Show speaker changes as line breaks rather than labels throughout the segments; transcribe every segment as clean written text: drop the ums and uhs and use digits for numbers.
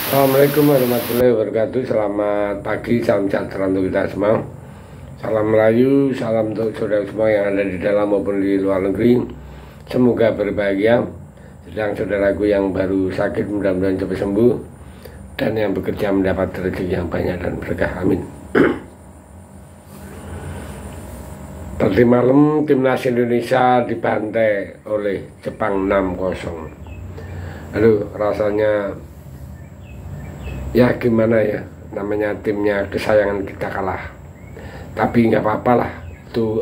Assalamualaikum warahmatullahi wabarakatuh. Selamat pagi, salam sejahtera untuk kita semua. Salam Melayu, salam untuk saudara semua yang ada di dalam maupun di luar negeri. Semoga berbahagia. Sedang saudaraku yang baru sakit mudah-mudahan cepat sembuh, dan yang bekerja mendapat rezeki yang banyak dan berkah. Amin. Tadi malam timnas Indonesia dibantai oleh Jepang 6-0. Aduh, rasanya ya gimana ya, namanya timnya kesayangan kita kalah. Tapi nggak apa-apa lah, itu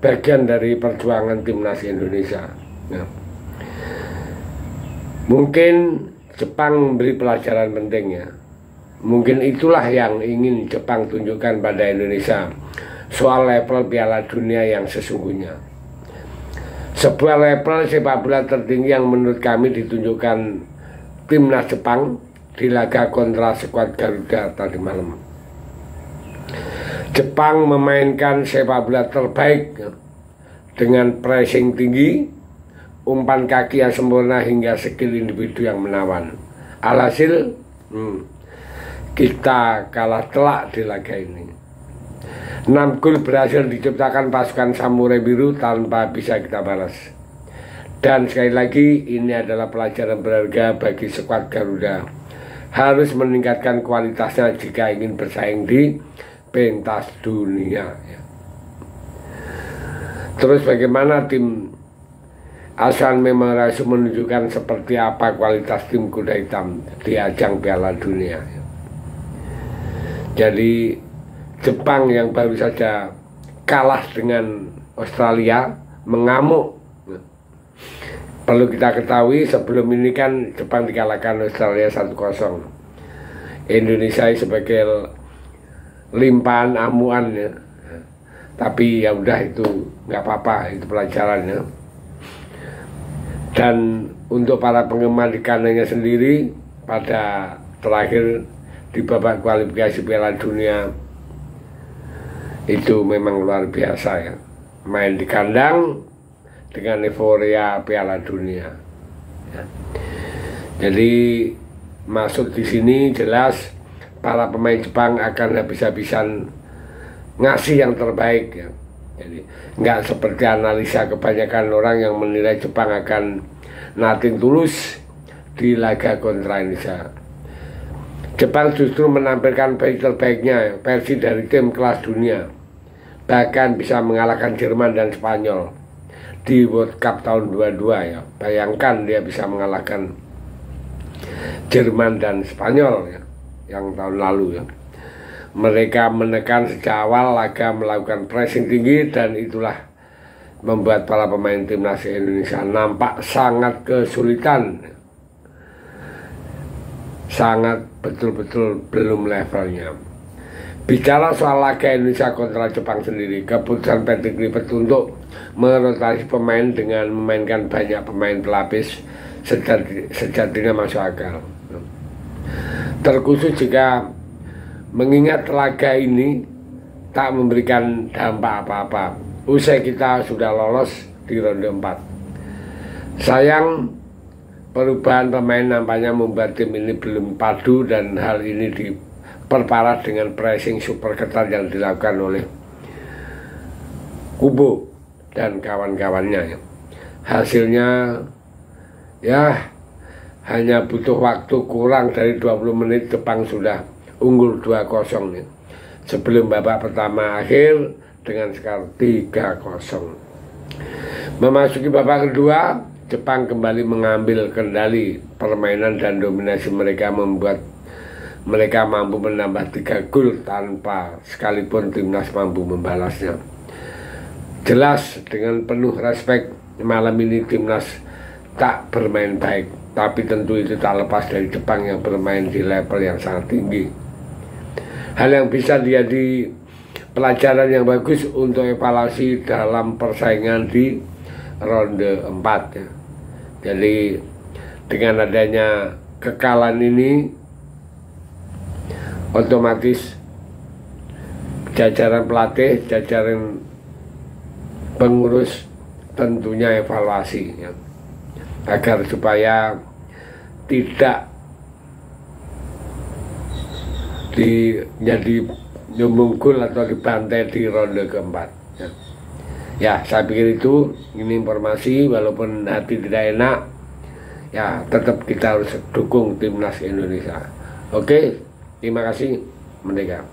bagian dari perjuangan timnas Indonesia ya. Mungkin Jepang memberi pelajaran penting ya. Mungkin itulah yang ingin Jepang tunjukkan pada Indonesia soal level Piala Dunia yang sesungguhnya. Sebuah level sepak bola tertinggi yang menurut kami ditunjukkan timnas Jepang di laga kontra skuad Garuda tadi malam. Jepang memainkan sepak bola terbaik dengan pressing tinggi, umpan kaki yang sempurna hingga skill individu yang menawan. Alhasil kita kalah telak di laga ini. 6 gol berhasil diciptakan pasukan Samurai Biru tanpa bisa kita balas. Dan sekali lagi ini adalah pelajaran berharga bagi skuad Garuda. Harus meningkatkan kualitasnya jika ingin bersaing di pentas dunia ya. Terus bagaimana tim Asan Memarasu menunjukkan seperti apa kualitas tim kuda hitam di ajang Piala Dunia ya. Jadi Jepang yang baru saja kalah dengan Australia mengamuk. Perlu kita ketahui sebelum ini kan Jepang dikalahkan Australia 1-0. Indonesia sebagai limpahan amuan ya. Tapi ya udah, itu nggak apa-apa, itu pelajarannya. Dan untuk para penggemar di kandangnya sendiri, pada terakhir di babak kualifikasi Piala Dunia itu memang luar biasa ya. Main di kandang dengan euforia Piala Dunia ya. Jadi masuk di sini jelas para pemain Jepang akan habis-habisan ngasih yang terbaik ya. Jadi nggak seperti analisa kebanyakan orang yang menilai Jepang akan nothing tulus di laga kontra Indonesia. Jepang justru menampilkan versi terbaiknya, versi dari tim kelas dunia. Bahkan bisa mengalahkan Jerman dan Spanyol di World Cup tahun 22 ya. Bayangkan dia bisa mengalahkan Jerman dan Spanyol ya, yang tahun lalu ya. Mereka menekan sejak awal laga, melakukan pressing tinggi, dan itulah membuat para pemain timnas Indonesia nampak sangat kesulitan. Sangat betul-betul belum levelnya. Bicara soal laga Indonesia kontra Jepang sendiri, keputusan Patrick Kluivert untuk merotasi pemain dengan memainkan banyak pemain pelapis sejatinya masuk akal. Terkhusus jika mengingat laga ini tak memberikan dampak apa-apa usai kita sudah lolos di ronde 4. Sayang, perubahan pemain nampaknya membuat tim ini belum padu, dan hal ini diperparah dengan pressing super ketat yang dilakukan oleh Kubo dan kawan-kawannya. Hasilnya ya hanya butuh waktu kurang dari 20 menit Jepang sudah unggul 2-0 nih. Sebelum babak pertama akhir dengan skor 3-0. Memasuki babak kedua, Jepang kembali mengambil kendali permainan dan dominasi mereka membuat mereka mampu menambah 3 gol tanpa sekalipun timnas mampu membalasnya. Jelas dengan penuh respek, malam ini timnas tak bermain baik, tapi tentu itu tak lepas dari Jepang yang bermain di level yang sangat tinggi. Hal yang bisa jadi pelajaran yang bagus untuk evaluasi dalam persaingan di ronde 4 ya. Jadi dengan adanya kekalahan ini, otomatis jajaran pelatih, jajaran pengurus tentunya evaluasi ya, agar supaya tidak jadi nyumbung gol atau dibantai di ronde keempat. Ya, saya pikir itu ini informasi, walaupun hati tidak enak, ya tetap kita harus dukung timnas Indonesia. Oke, terima kasih, Merdeka.